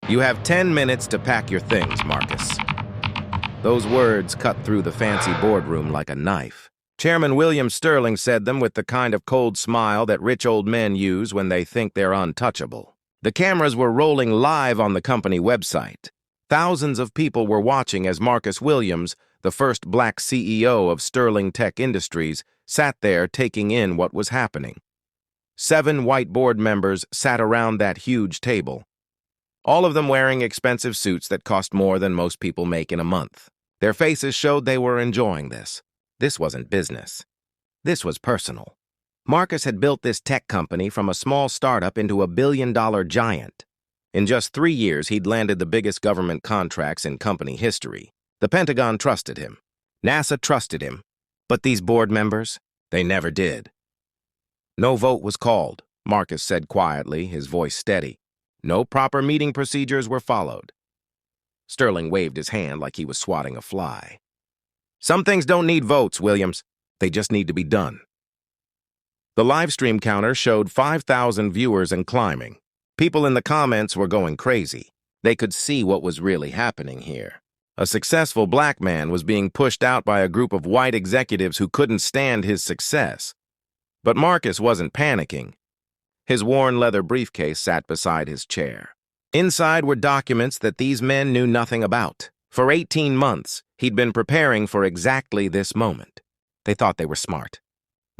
You have 10 minutes to pack your things, Marcus. Those words cut through the fancy boardroom like a knife. Chairman William Sterling said them with the kind of cold smile that rich old men use when they think they're untouchable. The cameras were rolling live on the company website. Thousands of people were watching as Marcus Williams, the first black CEO of Sterling Tech Industries, sat there taking in what was happening. 7 white board members sat around that huge table, all of them wearing expensive suits that cost more than most people make in a month. Their faces showed they were enjoying this. This wasn't business. This was personal. Marcus had built this tech company from a small startup into a billion-dollar giant. In just 3 years, he'd landed the biggest government contracts in company history. The Pentagon trusted him. NASA trusted him. But these board members, they never did. No vote was called, Marcus said quietly, his voice steady. No proper meeting procedures were followed. Sterling waved his hand like he was swatting a fly. Some things don't need votes, Williams. They just need to be done. The live stream counter showed 5,000 viewers and climbing. People in the comments were going crazy. They could see what was really happening here. A successful black man was being pushed out by a group of white executives who couldn't stand his success. But Marcus wasn't panicking. His worn leather briefcase sat beside his chair. Inside were documents that these men knew nothing about. For 18 months, he'd been preparing for exactly this moment. They thought they were smart.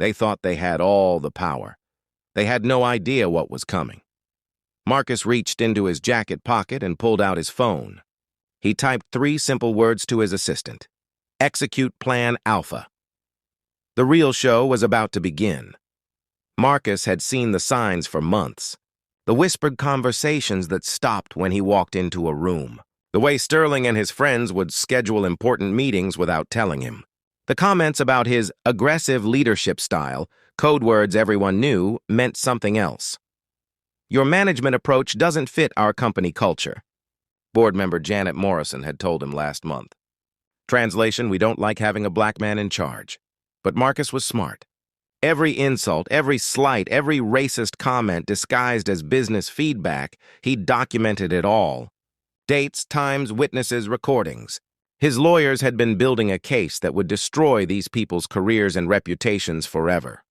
They thought they had all the power. They had no idea what was coming. Marcus reached into his jacket pocket and pulled out his phone. He typed 3 simple words to his assistant. Execute Plan Alpha. The real show was about to begin. Marcus had seen the signs for months. The whispered conversations that stopped when he walked into a room. The way Sterling and his friends would schedule important meetings without telling him. The comments about his aggressive leadership style, code words everyone knew, meant something else. Your management approach doesn't fit our company culture, board member Janet Morrison had told him last month. Translation, we don't like having a black man in charge. But Marcus was smart. Every insult, every slight, every racist comment disguised as business feedback, he documented it all. Dates, times, witnesses, recordings. His lawyers had been building a case that would destroy these people's careers and reputations forever.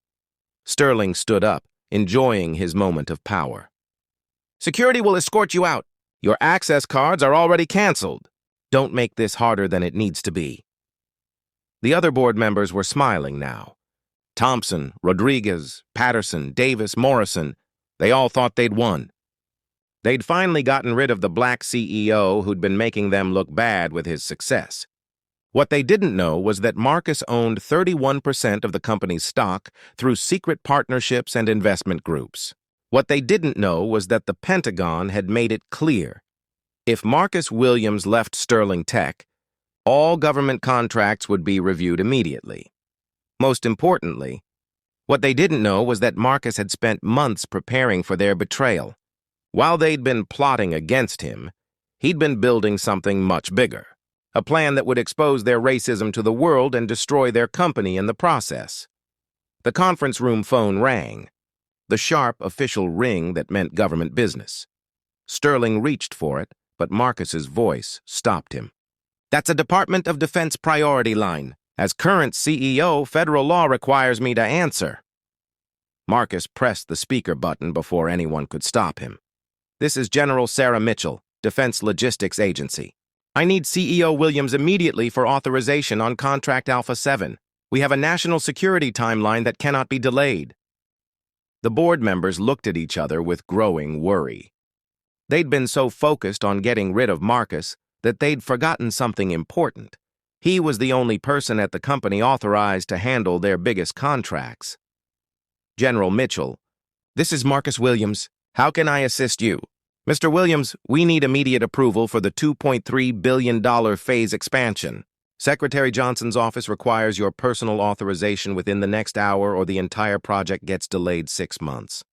Sterling stood up, enjoying his moment of power. Security will escort you out. Your access cards are already canceled. Don't make this harder than it needs to be. The other board members were smiling now. Thompson, Rodriguez, Patterson, Davis, Morrison, they all thought they'd won. They'd finally gotten rid of the black CEO who'd been making them look bad with his success. What they didn't know was that Marcus owned 31% of the company's stock through secret partnerships and investment groups. What they didn't know was that the Pentagon had made it clear. If Marcus Williams left Sterling Tech, all government contracts would be reviewed immediately. Most importantly, what they didn't know was that Marcus had spent months preparing for their betrayal. While they'd been plotting against him, he'd been building something much bigger, a plan that would expose their racism to the world and destroy their company in the process. The conference room phone rang, the sharp official ring that meant government business. Sterling reached for it, but Marcus's voice stopped him. That's a Department of Defense priority line. As current CEO, federal law requires me to answer. Marcus pressed the speaker button before anyone could stop him. This is General Sarah Mitchell, Defense Logistics Agency. I need CEO Williams immediately for authorization on Contract Alpha 7. We have a national security timeline that cannot be delayed. The board members looked at each other with growing worry. They'd been so focused on getting rid of Marcus that they'd forgotten something important. He was the only person at the company authorized to handle their biggest contracts. General Mitchell, this is Marcus Williams. How can I assist you? Mr. Williams, we need immediate approval for the $2.3 billion phase expansion. Secretary Johnson's office requires your personal authorization within the next hour or the entire project gets delayed 6 months.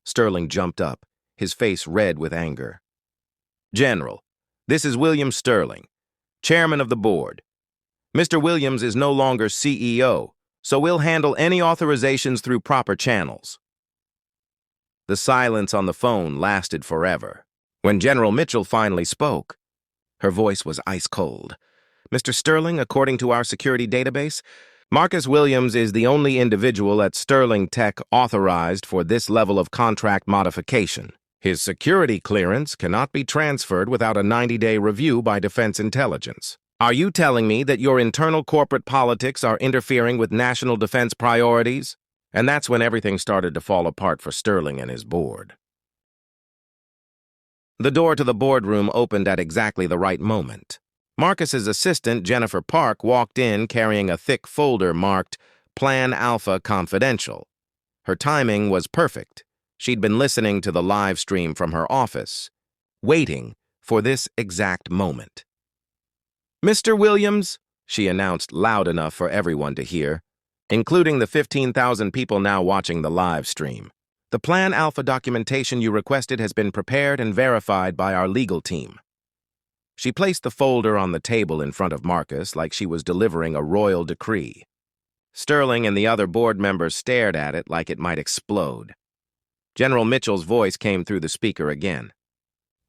Sterling jumped up, his face red with anger. General, this is William Sterling, chairman of the board. Mr. Williams is no longer CEO, so we'll handle any authorizations through proper channels. The silence on the phone lasted forever. When General Mitchell finally spoke, her voice was ice cold. Mr. Sterling, according to our security database, Marcus Williams is the only individual at Sterling Tech authorized for this level of contract modification. His security clearance cannot be transferred without a 90-day review by Defense Intelligence. Are you telling me that your internal corporate politics are interfering with national defense priorities? And that's when everything started to fall apart for Sterling and his board. The door to the boardroom opened at exactly the right moment. Marcus's assistant, Jennifer Park, walked in carrying a thick folder marked Plan Alpha Confidential. Her timing was perfect. She'd been listening to the live stream from her office, waiting for this exact moment. "Mr. Williams," she announced loud enough for everyone to hear, including the 15,000 people now watching the live stream. "The Plan Alpha documentation you requested has been prepared and verified by our legal team." She placed the folder on the table in front of Marcus like she was delivering a royal decree. Sterling and the other board members stared at it like it might explode. General Mitchell's voice came through the speaker again.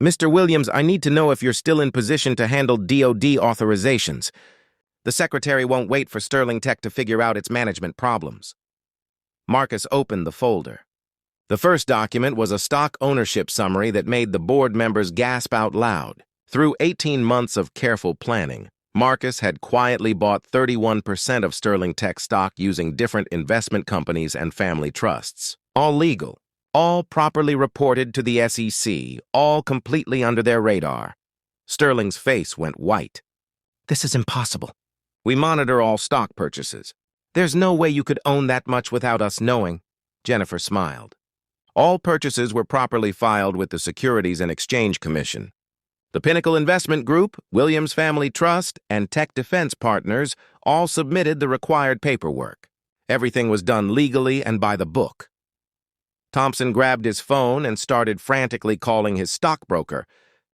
"Mr. Williams, I need to know if you're still in position to handle DoD authorizations. The Secretary won't wait for Sterling Tech to figure out its management problems." Marcus opened the folder. The first document was a stock ownership summary that made the board members gasp out loud. Through 18 months of careful planning, Marcus had quietly bought 31% of Sterling Tech stock using different investment companies and family trusts. All legal, all properly reported to the SEC, all completely under their radar. Sterling's face went white. "This is impossible. We monitor all stock purchases. There's no way you could own that much without us knowing." Jennifer smiled. All purchases were properly filed with the Securities and Exchange Commission. The Pinnacle Investment Group, Williams Family Trust, and Tech Defense Partners all submitted the required paperwork. Everything was done legally and by the book. Thompson grabbed his phone and started frantically calling his stockbroker,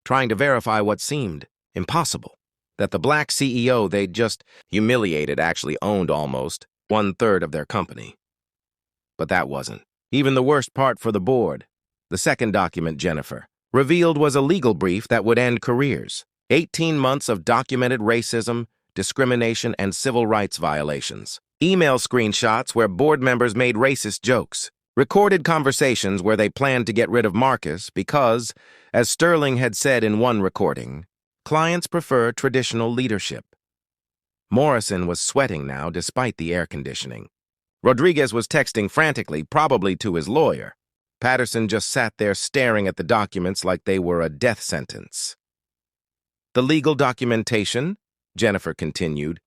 trying to verify what seemed impossible, that the black CEO they'd just humiliated actually owned almost 1/3 of their company. But that wasn't even the worst part for the board. The second document, Jennifer revealed, was a legal brief that would end careers. 18 months of documented racism, discrimination, and civil rights violations. Email screenshots where board members made racist jokes. Recorded conversations where they planned to get rid of Marcus because, as Sterling had said in one recording, clients prefer traditional leadership. Morrison was sweating now despite the air conditioning. Rodriguez was texting frantically, probably to his lawyer. Patterson just sat there staring at the documents like they were a death sentence. "The legal documentation," Jennifer continued,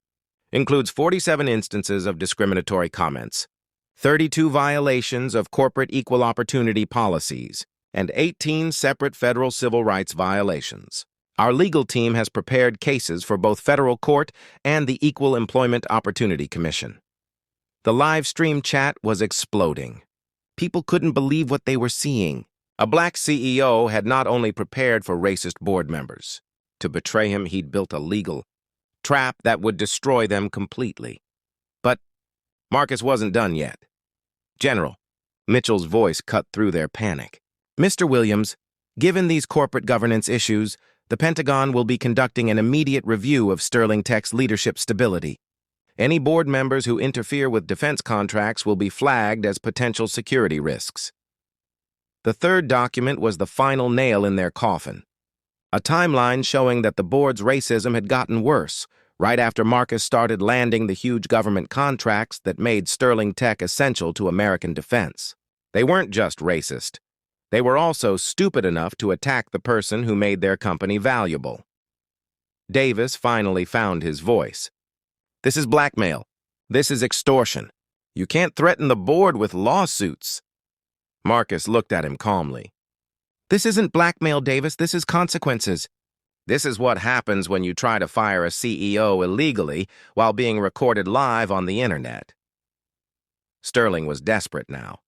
"includes 47 instances of discriminatory comments, 32 violations of corporate equal opportunity policies, and 18 separate federal civil rights violations. Our legal team has prepared cases for both federal court and the Equal Employment Opportunity Commission." The live stream chat was exploding. People couldn't believe what they were seeing. A black CEO had not only prepared for racist board members. To betray him, he'd built a legal trap that would destroy them completely. But Marcus wasn't done yet. "General," Mitchell's voice cut through their panic. "Mr. Williams, given these corporate governance issues, the Pentagon will be conducting an immediate review of Sterling Tech's leadership stability. Any board members who interfere with defense contracts will be flagged as potential security risks." The third document was the final nail in their coffin. A timeline showing that the board's racism had gotten worse right after Marcus started landing the huge government contracts that made Sterling Tech essential to American defense. They weren't just racist. They were also stupid enough to attack the person who made their company valuable. Davis finally found his voice. "This is blackmail. This is extortion. You can't threaten the board with lawsuits." Marcus looked at him calmly. "This isn't blackmail, Davis. This is consequences. This is what happens when you try to fire a CEO illegally while being recorded live on the internet." Sterling was desperate now.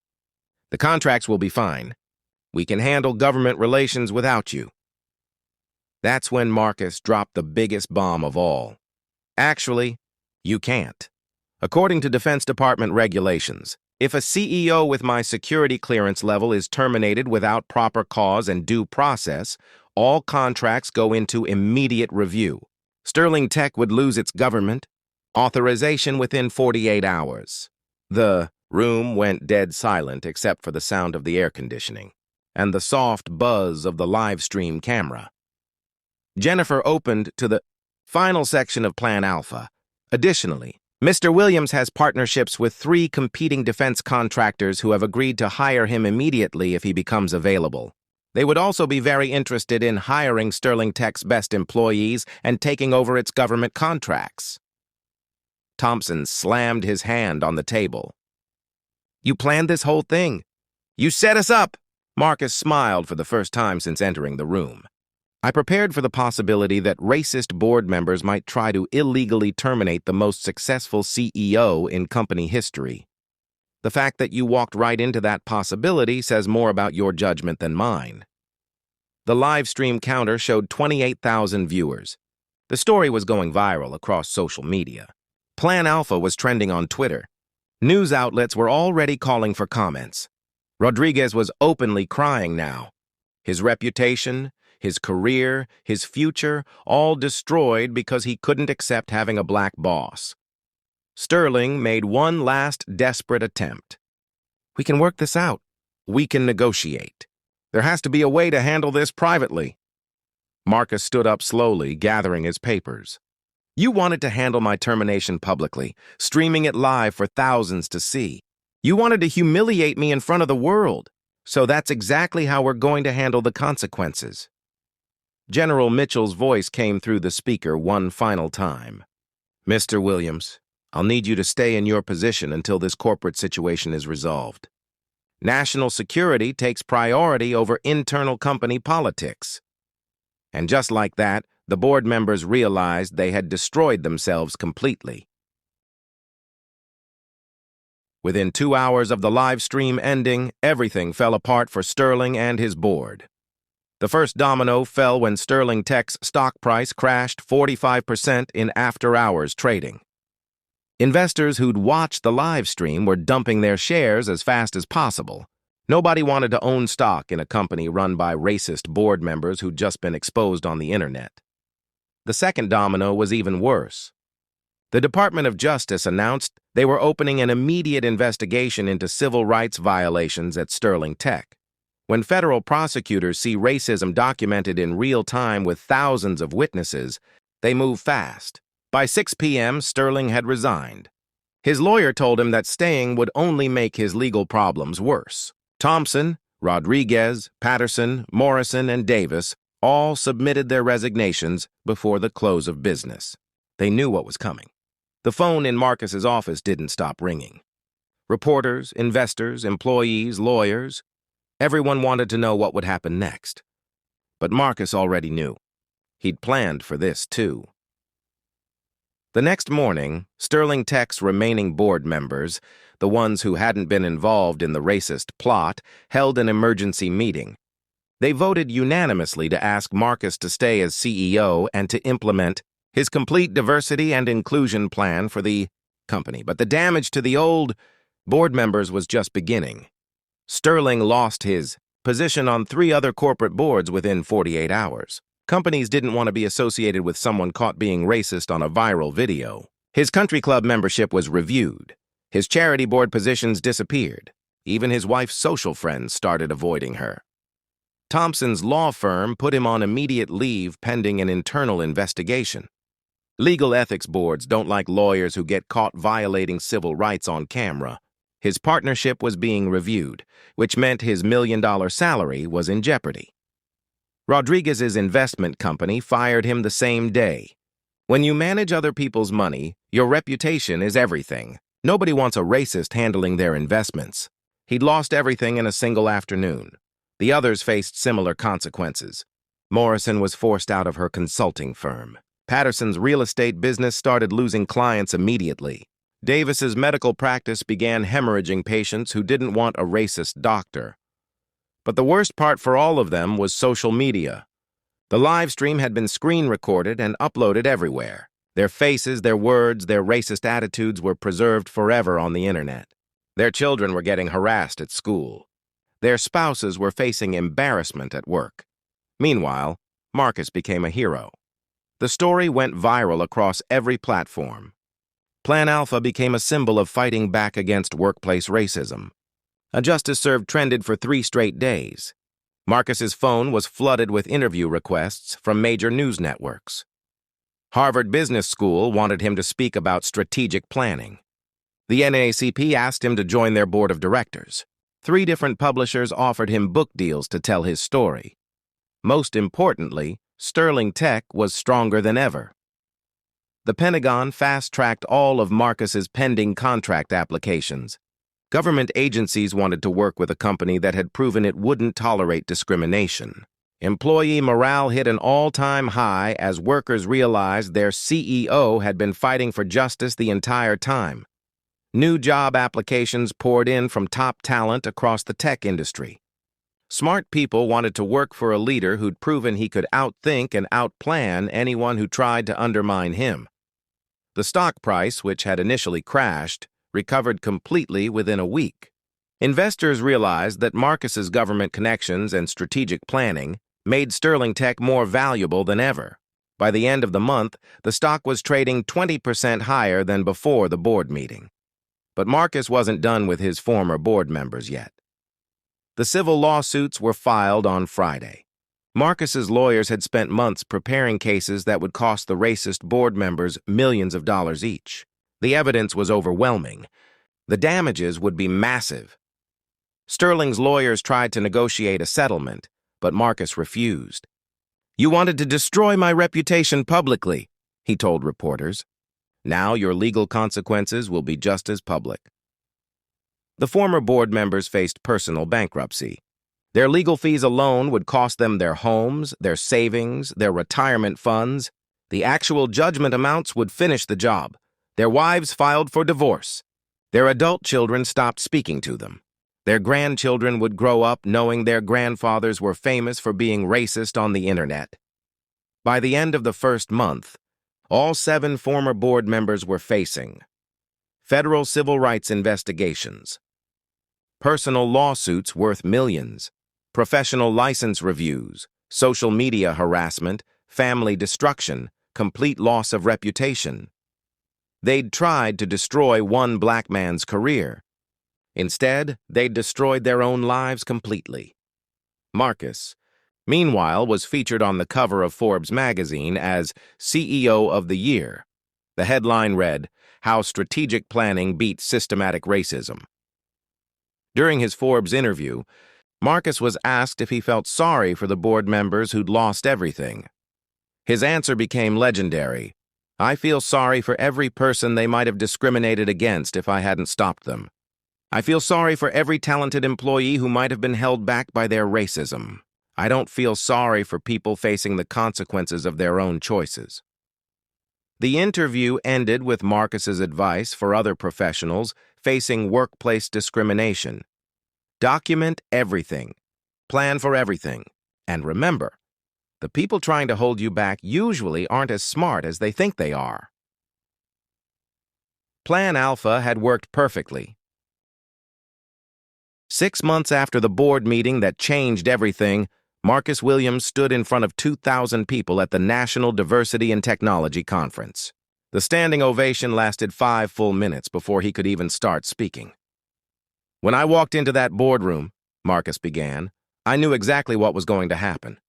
"The contracts will be fine. We can handle government relations without you." That's when Marcus dropped the biggest bomb of all. "Actually, you can't. According to Defense Department regulations, If a CEO with my security clearance level is terminated without proper cause and due process, all contracts go into immediate review. Sterling Tech would lose its government authorization within 48 hours. The room went dead silent except for the sound of the air conditioning and the soft buzz of the live stream camera. Jennifer opened to the final section of Plan Alpha. Additionally, Mr. Williams has partnerships with 3 competing defense contractors who have agreed to hire him immediately if he becomes available. They would also be very interested in hiring Sterling Tech's best employees and taking over its government contracts. Thompson slammed his hand on the table. You planned this whole thing. You set us up. Marcus smiled for the first time since entering the room. I prepared for the possibility that racist board members might try to illegally terminate the most successful CEO in company history. The fact that you walked right into that possibility says more about your judgment than mine. The live stream counter showed 28,000 viewers. The story was going viral across social media. Plan Alpha was trending on Twitter. News outlets were already calling for comments. Rodriguez was openly crying now. His reputation, his career, his future, all destroyed because he couldn't accept having a black boss. Sterling made one last desperate attempt. We can work this out. We can negotiate. There has to be a way to handle this privately. Marcus stood up slowly, gathering his papers. You wanted to handle my termination publicly, streaming it live for thousands to see. You wanted to humiliate me in front of the world. So that's exactly how we're going to handle the consequences. General Mitchell's voice came through the speaker one final time. Mr. Williams, I'll need you to stay in your position until this corporate situation is resolved. National security takes priority over internal company politics. And just like that, the board members realized they had destroyed themselves completely. Within 2 hours of the live stream ending, everything fell apart for Sterling and his board. The first domino fell when Sterling Tech's stock price crashed 45% in after-hours trading. Investors who'd watched the live stream were dumping their shares as fast as possible. Nobody wanted to own stock in a company run by racist board members who'd just been exposed on the internet. The second domino was even worse. The Department of Justice announced they were opening an immediate investigation into civil rights violations at Sterling Tech. When federal prosecutors see racism documented in real time with thousands of witnesses, they move fast. By 6 p.m., Sterling had resigned. His lawyer told him that staying would only make his legal problems worse. Thompson, Rodriguez, Patterson, Morrison, and Davis all submitted their resignations before the close of business. They knew what was coming. The phone in Marcus's office didn't stop ringing. Reporters, investors, employees, lawyers, everyone wanted to know what would happen next. But Marcus already knew. He'd planned for this, too. The next morning, Sterling Tech's remaining board members, the ones who hadn't been involved in the racist plot, held an emergency meeting. They voted unanimously to ask Marcus to stay as CEO and to implement his complete diversity and inclusion plan for the company. But the damage to the old board members was just beginning. Sterling lost his position on 3 other corporate boards within 48 hours. Companies didn't want to be associated with someone caught being racist on a viral video. His country club membership was reviewed. His charity board positions disappeared. Even his wife's social friends started avoiding her. Thompson's law firm put him on immediate leave pending an internal investigation. Legal ethics boards don't like lawyers who get caught violating civil rights on camera. His partnership was being reviewed, which meant his $1 million salary was in jeopardy. Rodriguez's investment company fired him the same day. When you manage other people's money, your reputation is everything. Nobody wants a racist handling their investments. He'd lost everything in a single afternoon. The others faced similar consequences. Morrison was forced out of her consulting firm. Patterson's real estate business started losing clients immediately. Davis's medical practice began hemorrhaging patients who didn't want a racist doctor. But the worst part for all of them was social media. The live stream had been screen recorded and uploaded everywhere. Their faces, their words, their racist attitudes were preserved forever on the internet. Their children were getting harassed at school. Their spouses were facing embarrassment at work. Meanwhile, Marcus became a hero. The story went viral across every platform. Plan Alpha became a symbol of fighting back against workplace racism. A justice served trended for 3 straight days. Marcus's phone was flooded with interview requests from major news networks. Harvard Business School wanted him to speak about strategic planning. The NAACP asked him to join their board of directors. 3 different publishers offered him book deals to tell his story. Most importantly, Sterling Tech was stronger than ever. The Pentagon fast-tracked all of Marcus's pending contract applications. Government agencies wanted to work with a company that had proven it wouldn't tolerate discrimination. Employee morale hit an all-time high as workers realized their CEO had been fighting for justice the entire time. New job applications poured in from top talent across the tech industry. Smart people wanted to work for a leader who'd proven he could outthink and outplan anyone who tried to undermine him. The stock price, which had initially crashed, recovered completely within a week. Investors realized that Marcus's government connections and strategic planning made Sterling Tech more valuable than ever. By the end of the month, the stock was trading 20% higher than before the board meeting. But Marcus wasn't done with his former board members yet. The civil lawsuits were filed on Friday. Marcus's lawyers had spent months preparing cases that would cost the racist board members millions of dollars each. The evidence was overwhelming. The damages would be massive. Sterling's lawyers tried to negotiate a settlement, but Marcus refused. "You wanted to destroy my reputation publicly," he told reporters. "Now your legal consequences will be just as public." The former board members faced personal bankruptcy. Their legal fees alone would cost them their homes, their savings, their retirement funds. The actual judgment amounts would finish the job. Their wives filed for divorce. Their adult children stopped speaking to them. Their grandchildren would grow up knowing their grandfathers were famous for being racist on the internet. By the end of the first month, all 7 former board members were facing federal civil rights investigations, personal lawsuits worth millions, professional license reviews, social media harassment, family destruction, complete loss of reputation. They'd tried to destroy one black man's career. Instead, they'd destroyed their own lives completely. Marcus, meanwhile, was featured on the cover of Forbes magazine as CEO of the Year. The headline read, "How Strategic Planning Beats Systematic Racism." During his Forbes interview, Marcus was asked if he felt sorry for the board members who'd lost everything. His answer became legendary. "I feel sorry for every person they might have discriminated against if I hadn't stopped them. I feel sorry for every talented employee who might have been held back by their racism. I don't feel sorry for people facing the consequences of their own choices." The interview ended with Marcus's advice for other professionals facing workplace discrimination. Document everything. Plan for everything. And remember, the people trying to hold you back usually aren't as smart as they think they are. Plan Alpha had worked perfectly. 6 months after the board meeting that changed everything, Marcus Williams stood in front of 2,000 people at the National Diversity and Technology Conference. The standing ovation lasted 5 full minutes before he could even start speaking. "When I walked into that boardroom," Marcus began, "I knew exactly what was going to happen.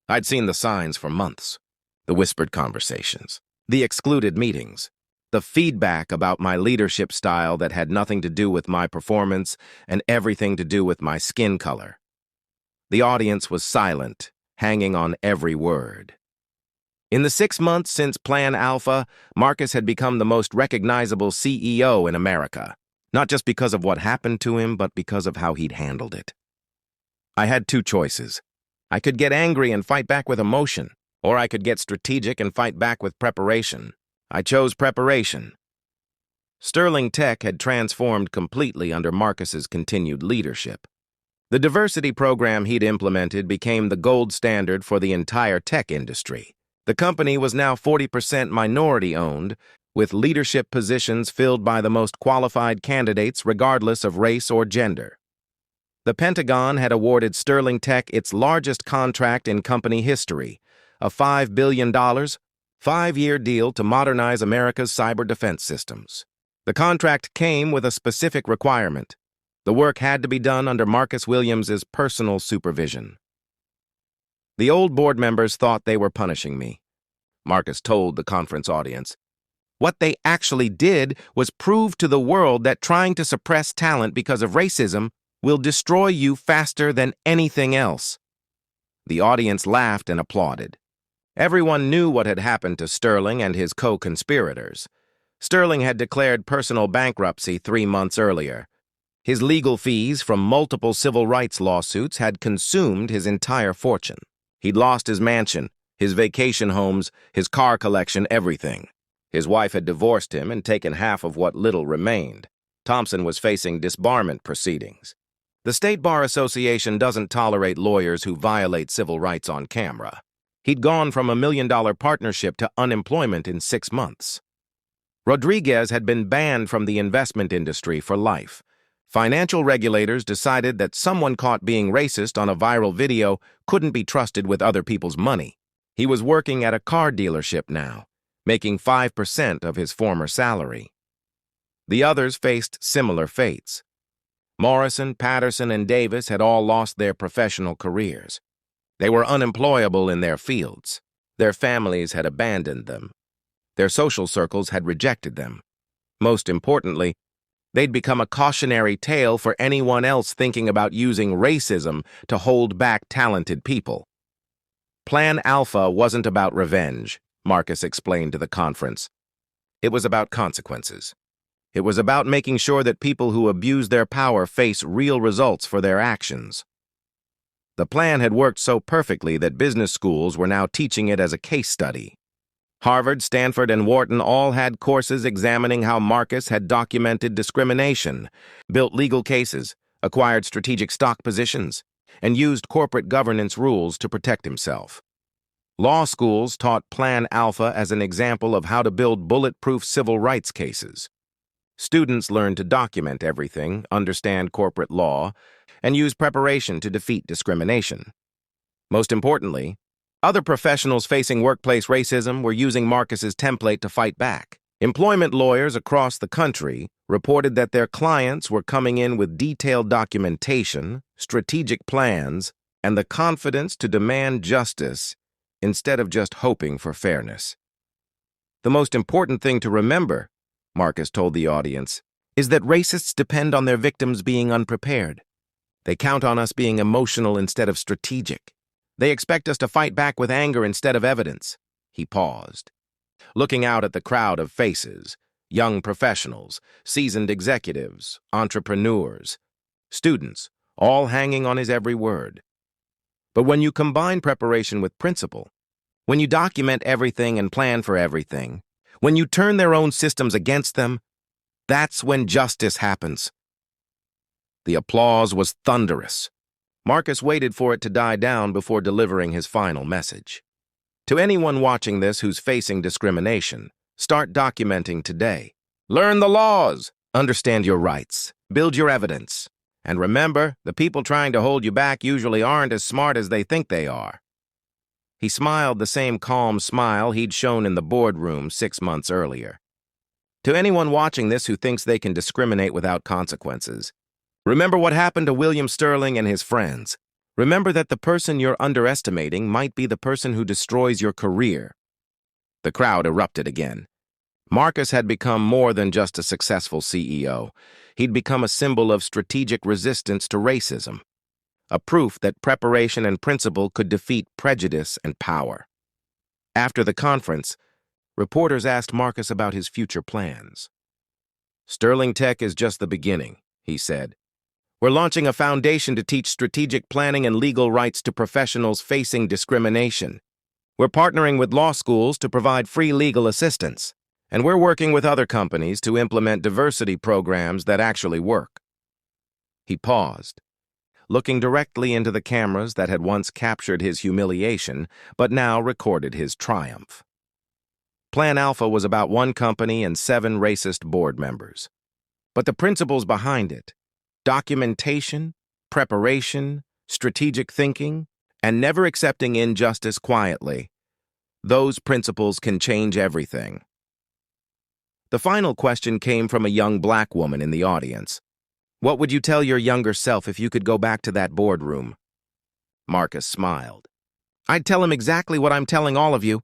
I'd seen the signs for months. The whispered conversations, the excluded meetings, the feedback about my leadership style that had nothing to do with my performance and everything to do with my skin color." The audience was silent, hanging on every word. In the 6 months since Plan Alpha, Marcus had become the most recognizable CEO in America, not just because of what happened to him, but because of how he'd handled it. "I had 2 choices. I could get angry and fight back with emotion, or I could get strategic and fight back with preparation. I chose preparation." Sterling Tech had transformed completely under Marcus's continued leadership. The diversity program he'd implemented became the gold standard for the entire tech industry. The company was now 40% minority-owned, with leadership positions filled by the most qualified candidates regardless of race or gender. The Pentagon had awarded Sterling Tech its largest contract in company history, a $5 billion, 5-year deal to modernize America's cyber defense systems. The contract came with a specific requirement. The work had to be done under Marcus Williams's personal supervision. The old board members thought they were punishing me, Marcus told the conference audience. What they actually did was prove to the world that trying to suppress talent because of racism will destroy you faster than anything else. The audience laughed and applauded. Everyone knew what had happened to Sterling and his co-conspirators. Sterling had declared personal bankruptcy 3 months earlier. His legal fees from multiple civil rights lawsuits had consumed his entire fortune. He'd lost his mansion, his vacation homes, his car collection, everything. His wife had divorced him and taken half of what little remained. Thompson was facing disbarment proceedings. The State Bar Association doesn't tolerate lawyers who violate civil rights on camera. He'd gone from a $1 million partnership to unemployment in 6 months. Rodriguez had been banned from the investment industry for life. Financial regulators decided that someone caught being racist on a viral video couldn't be trusted with other people's money. He was working at a car dealership now, making 5% of his former salary. The others faced similar fates. Morrison, Patterson, and Davis had all lost their professional careers. They were unemployable in their fields. Their families had abandoned them. Their social circles had rejected them. Most importantly, they'd become a cautionary tale for anyone else thinking about using racism to hold back talented people. Plan Alpha wasn't about revenge, Marcus explained to the conference. It was about consequences. It was about making sure that people who abuse their power face real results for their actions. The plan had worked so perfectly that business schools were now teaching it as a case study. Harvard, Stanford, and Wharton all had courses examining how Marcus had documented discrimination, built legal cases, acquired strategic stock positions, and used corporate governance rules to protect himself. Law schools taught Plan Alpha as an example of how to build bulletproof civil rights cases. Students learned to document everything, understand corporate law, and use preparation to defeat discrimination. Most importantly, other professionals facing workplace racism were using Marcus's template to fight back. Employment lawyers across the country reported that their clients were coming in with detailed documentation, strategic plans, and the confidence to demand justice instead of just hoping for fairness. The most important thing to remember, Marcus told the audience, is that racists depend on their victims being unprepared. They count on us being emotional instead of strategic. They expect us to fight back with anger instead of evidence. He paused, looking out at the crowd of faces, young professionals, seasoned executives, entrepreneurs, students, all hanging on his every word. But when you combine preparation with principle, when you document everything and plan for everything, when you turn their own systems against them, that's when justice happens. The applause was thunderous. Marcus waited for it to die down before delivering his final message. To anyone watching this who's facing discrimination, start documenting today. Learn the laws, understand your rights, build your evidence. And remember, the people trying to hold you back usually aren't as smart as they think they are. He smiled the same calm smile he'd shown in the boardroom 6 months earlier. To anyone watching this who thinks they can discriminate without consequences, remember what happened to William Sterling and his friends. Remember that the person you're underestimating might be the person who destroys your career. The crowd erupted again. Marcus had become more than just a successful CEO. He'd become a symbol of strategic resistance to racism, a proof that preparation and principle could defeat prejudice and power. After the conference, reporters asked Marcus about his future plans. "Sterling Tech is just the beginning," he said. "We're launching a foundation to teach strategic planning and legal rights to professionals facing discrimination. We're partnering with law schools to provide free legal assistance. And we're working with other companies to implement diversity programs that actually work." He paused, looking directly into the cameras that had once captured his humiliation, but now recorded his triumph. Plan Alpha was about one company and 7 racist board members. But the principles behind it, documentation, preparation, strategic thinking, and never accepting injustice quietly, those principles can change everything. The final question came from a young black woman in the audience. What would you tell your younger self if you could go back to that boardroom? Marcus smiled. I'd tell him exactly what I'm telling all of you.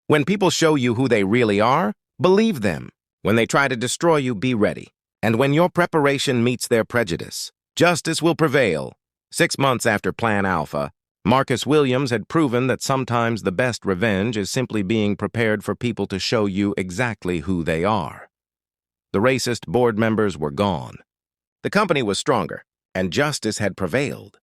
When people show you who they really are, believe them. When they try to destroy you, be ready. And when your preparation meets their prejudice, justice will prevail. 6 months after Plan Alpha, Marcus Williams had proven that sometimes the best revenge is simply being prepared for people to show you exactly who they are. The racist board members were gone. The company was stronger, and justice had prevailed.